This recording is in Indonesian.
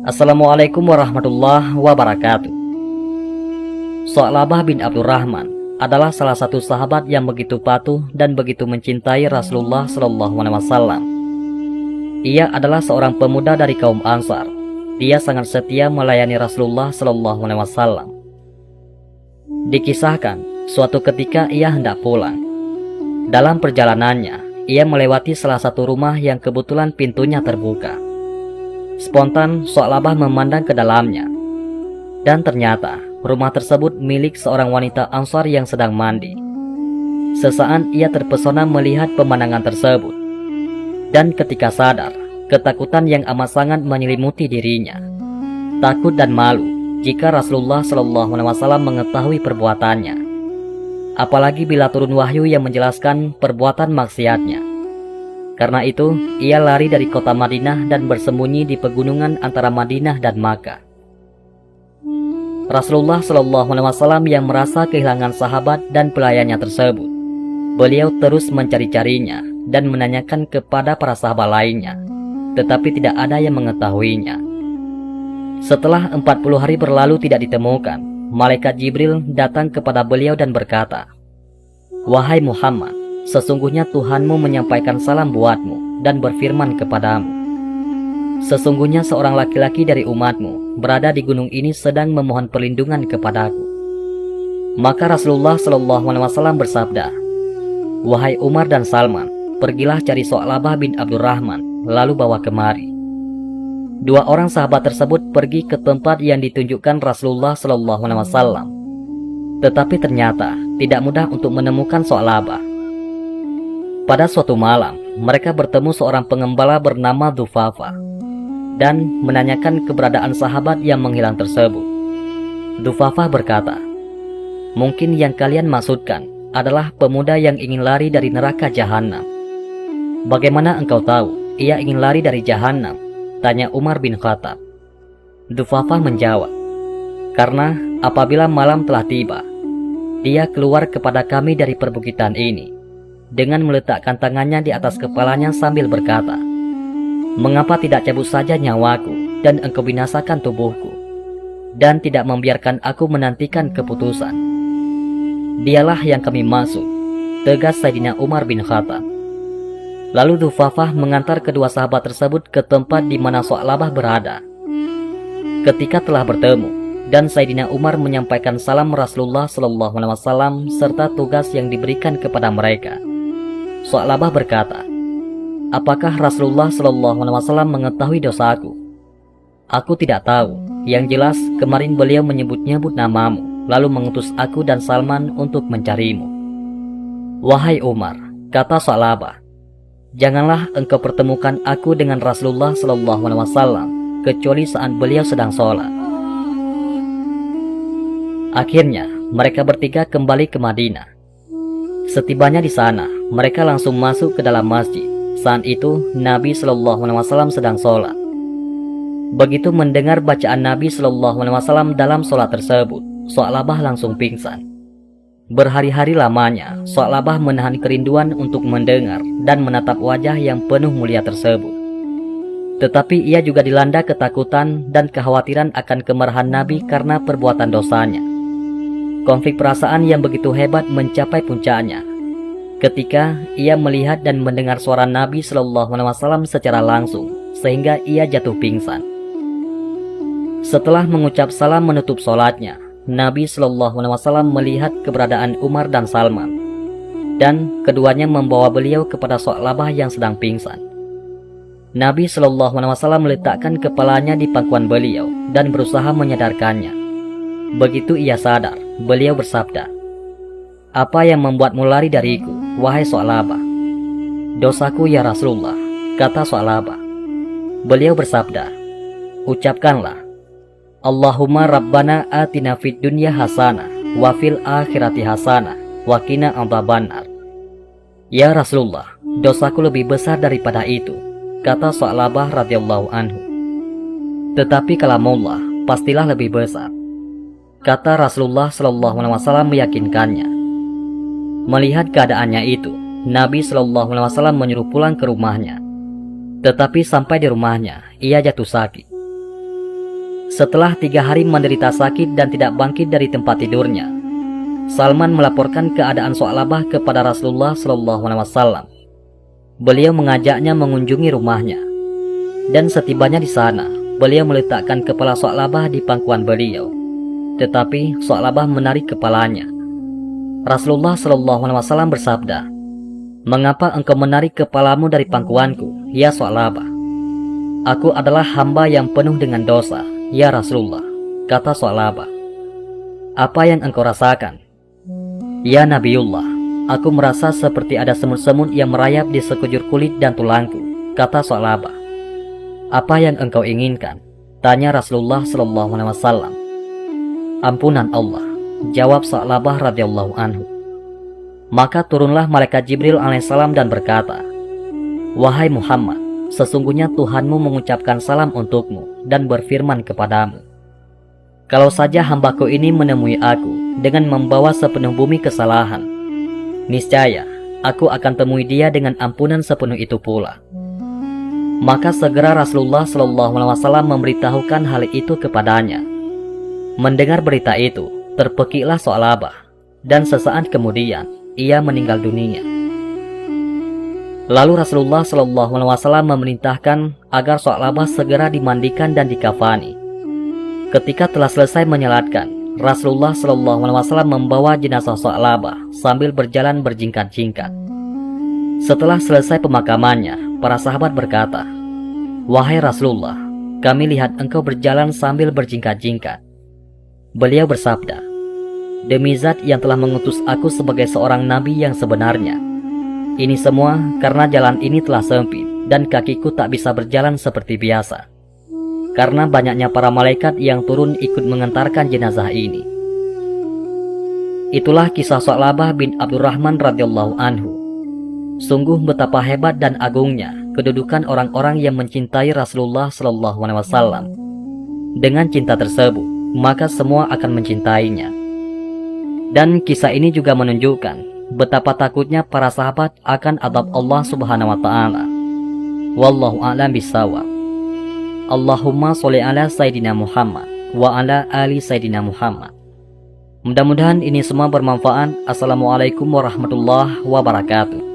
Assalamualaikum warahmatullahi wabarakatuh. Sa'labah bin Abdurrahman adalah salah satu sahabat yang begitu patuh dan begitu mencintai Rasulullah SAW. Ia adalah seorang pemuda dari kaum Ansar. Dia sangat setia melayani Rasulullah SAW. Dikisahkan, suatu ketika ia hendak pulang. Dalam perjalanannya, ia melewati salah satu rumah yang kebetulan pintunya terbuka. Spontan, Sa'labah memandang ke dalamnya. Dan ternyata, rumah tersebut milik seorang wanita Ansar yang sedang mandi. Sesaat ia terpesona melihat pemandangan tersebut. Dan ketika sadar, ketakutan yang amat sangat menyelimuti dirinya. Takut dan malu jika Rasulullah SAW mengetahui perbuatannya. Apalagi bila turun wahyu yang menjelaskan perbuatan maksiatnya. Karena itu, ia lari dari kota Madinah dan bersembunyi di pegunungan antara Madinah dan Makkah. Rasulullah SAW yang merasa kehilangan sahabat dan pelayannya tersebut, beliau terus mencari-carinya dan menanyakan kepada para sahabat lainnya, tetapi tidak ada yang mengetahuinya. Setelah 40 hari berlalu tidak ditemukan, malaikat Jibril datang kepada beliau dan berkata, "Wahai Muhammad, sesungguhnya Tuhanmu menyampaikan salam buatmu dan berfirman kepadamu. Sesungguhnya seorang laki-laki dari umatmu berada di gunung ini sedang memohon perlindungan kepadaku." Maka Rasulullah SAW bersabda, "Wahai Umar dan Salman, pergilah cari Sa'labah bin Abdurrahman, lalu bawa kemari." Dua orang sahabat tersebut pergi ke tempat yang ditunjukkan Rasulullah SAW. Tetapi ternyata tidak mudah untuk menemukan Sa'labah. Pada suatu malam, mereka bertemu seorang pengembala bernama Dufafah dan menanyakan keberadaan sahabat yang menghilang tersebut. Dufafah berkata, "Mungkin yang kalian maksudkan adalah pemuda yang ingin lari dari neraka jahanam." "Bagaimana engkau tahu ia ingin lari dari jahanam?" tanya Umar bin Khattab. Dufafah menjawab, "Karena apabila malam telah tiba, dia keluar kepada kami dari perbukitan ini dengan meletakkan tangannya di atas kepalanya sambil berkata, 'Mengapa tidak cabut saja nyawaku dan engkau binasakan tubuhku, dan tidak membiarkan aku menantikan keputusan?' Dialah yang kami maksud," tegas Sayyidina Umar bin Khattab. Lalu Dufafah mengantar kedua sahabat tersebut ke tempat di mana Sa'labah berada. Ketika telah bertemu, dan Sayyidina Umar menyampaikan salam Rasulullah SAW serta tugas yang diberikan kepada mereka, Sa'labah berkata, "Apakah Rasulullah SAW mengetahui dosaku?" "Aku tidak tahu. Yang jelas kemarin beliau menyebut-nyebut namamu, lalu mengutus aku dan Salman untuk mencarimu." "Wahai Umar," kata Sa'labah, "janganlah engkau pertemukan aku dengan Rasulullah SAW kecuali saat beliau sedang sholat." Akhirnya mereka bertiga kembali ke Madinah. Setibanya di sana, mereka langsung masuk ke dalam masjid. Saat itu Nabi SAW sedang sholat. Begitu mendengar bacaan Nabi SAW dalam sholat tersebut, Sa'labah langsung pingsan. Berhari-hari lamanya, Sa'labah menahan kerinduan untuk mendengar dan menatap wajah yang penuh mulia tersebut. Tetapi ia juga dilanda ketakutan dan kekhawatiran akan kemarahan Nabi karena perbuatan dosanya. Konflik perasaan yang begitu hebat mencapai puncaknya ketika ia melihat dan mendengar suara Nabi SAW secara langsung, sehingga ia jatuh pingsan. Setelah mengucap salam menutup sholatnya, Nabi SAW melihat keberadaan Umar dan Salman, dan keduanya membawa beliau kepada Sa'labah yang sedang pingsan. Nabi SAW meletakkan kepalanya di pangkuan beliau dan berusaha menyadarkannya. Begitu ia sadar, beliau bersabda, "Apa yang membuatmu lari dariku, wahai Sa'labah?" "Dosaku ya Rasulullah," kata Sa'labah. Beliau bersabda, "Ucapkanlah, Allahumma Rabbana atina fid dunya hasanah wa fil akhirati hasanah wa qina adzabannar." "Ya Rasulullah, dosaku lebih besar daripada itu," kata Sa'labah radhiyallahu anhu. "Tetapi kalamullah pastilah lebih besar," kata Rasulullah SAW meyakinkannya. Melihat keadaannya itu, Nabi SAW menyuruh pulang ke rumahnya. Tetapi sampai di rumahnya, ia jatuh sakit. Setelah 3 hari menderita sakit dan tidak bangkit dari tempat tidurnya, Salman melaporkan keadaan Su'labah kepada Rasulullah SAW. Beliau mengajaknya mengunjungi rumahnya, dan setibanya di sana, beliau meletakkan kepala Su'labah di pangkuan beliau. Tetapi Su'labah menarik kepalanya. Rasulullah SAW bersabda, "Mengapa engkau menarik kepalamu dari pangkuanku, ya Su'labah?" "Aku adalah hamba yang penuh dengan dosa, ya Rasulullah," kata Su'labah. "Apa yang engkau rasakan?" "Ya Nabiullah, aku merasa seperti ada semut-semut yang merayap di sekujur kulit dan tulangku," kata Su'labah. "Apa yang engkau inginkan?" tanya Rasulullah SAW. "Ampunan Allah," jawab Su'labah radhiyallahu anhu. Maka turunlah malaikat Jibril alaihissalam dan berkata, "Wahai Muhammad, sesungguhnya Tuhanmu mengucapkan salam untukmu dan berfirman kepadamu, kalau saja hambaku ini menemui aku dengan membawa sepenuh bumi kesalahan, niscaya aku akan temui dia dengan ampunan sepenuh itu pula." Maka segera Rasulullah SAW memberitahukan hal itu kepadanya. Mendengar berita itu, terpekiklah Su'labah, dan sesaat kemudian ia meninggal dunia. Lalu Rasulullah SAW memerintahkan agar Su'labah segera dimandikan dan dikafani. Ketika telah selesai menyelatkan, Rasulullah SAW membawa jenazah Su'labah sambil berjalan berjingkat-jingkat. Setelah selesai pemakamannya, para sahabat berkata, "Wahai Rasulullah, kami lihat engkau berjalan sambil berjingkat-jingkat." Beliau bersabda, "Demi Zat yang telah mengutus aku sebagai seorang nabi yang sebenarnya, ini semua karena jalan ini telah sempit dan kakiku tak bisa berjalan seperti biasa, karena banyaknya para malaikat yang turun ikut mengantarkan jenazah ini." Itulah kisah Su'labah bin Abdurrahman radhiyallahu anhu. Sungguh betapa hebat dan agungnya kedudukan orang-orang yang mencintai Rasulullah SAW. Dengan cinta tersebut, maka semua akan mencintainya. Dan kisah ini juga menunjukkan betapa takutnya para sahabat akan azab Allah Subhanahu wa taala. Wallahu a'lam bishawab. Allahumma sholli ala Sayyidina Muhammad wa ala ali Sayyidina Muhammad. Mudah-mudahan ini semua bermanfaat. Assalamualaikum warahmatullahi wabarakatuh.